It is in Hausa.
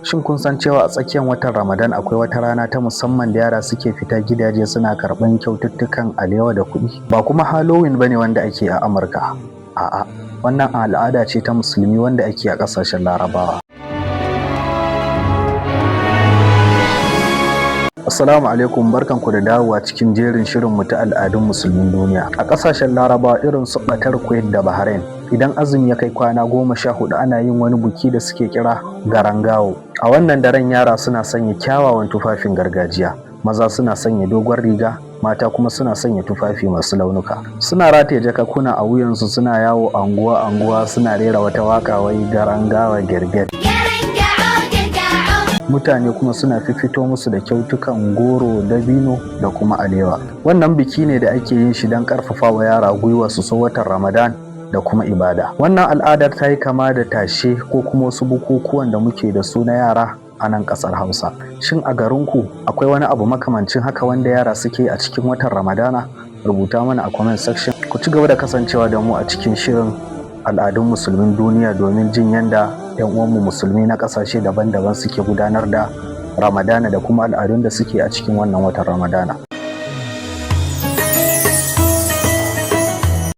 Shin kun san cewa a tsakiyar watan Ramadan akwai wata rana ta musamman da yara suke fita gidaje suna karɓan kyaututtukan alewa da kuɗi? Ba kuma Halloween bane wanda ake a Amurka. A'a, wannan al'ada ce ta musulmi wanda ake a ƙasashen Larabawa. Assalamu alaikum, barkanku da dawowa cikin jerin shirin mu ta al'adun musulmin duniya. A ƙasashen Larabawa irin su Qatar, Kuwait da Bahrain, idan azumi ya kai kwana 14 ana yin wani buki da suke kira Garangawo. A wannan daren yara suna sanya kyawawan tufafin gargajiya, maza suna sanya dogon riga, mata kuma suna sanya tufafi masu launuka. Suna rataye jakakuna a wuyansu, suna yawo anguwa suna rera wata waka wai Garangawa Gerger. Mutane kuma suna fito musu da kyautukan goro, dabino da kuma alewa. Wannan biki ne da ake yin shi don karfafa wa yara gwiwa su so watan Ramadan da kuma ibada. Wannan al'adar ta yi kama da tashe ko kuma wasu bukukuwan da muke da su na yara a nan ƙasar Hausa. Shin a garinku akwai wani abu makamancin haka wanda yara suke a cikin watan Ramadana? Rubuta mana a comment section. Ku ci gaba da kasancewa da mu a cikin shirin al'adun musulmin duniya domin jin yadda 'yan uwanmu musulmi na ƙasashe daban-daban suke gudanar da Ramadana da kuma al'adun da suke a cikin wannan watan Ramadana.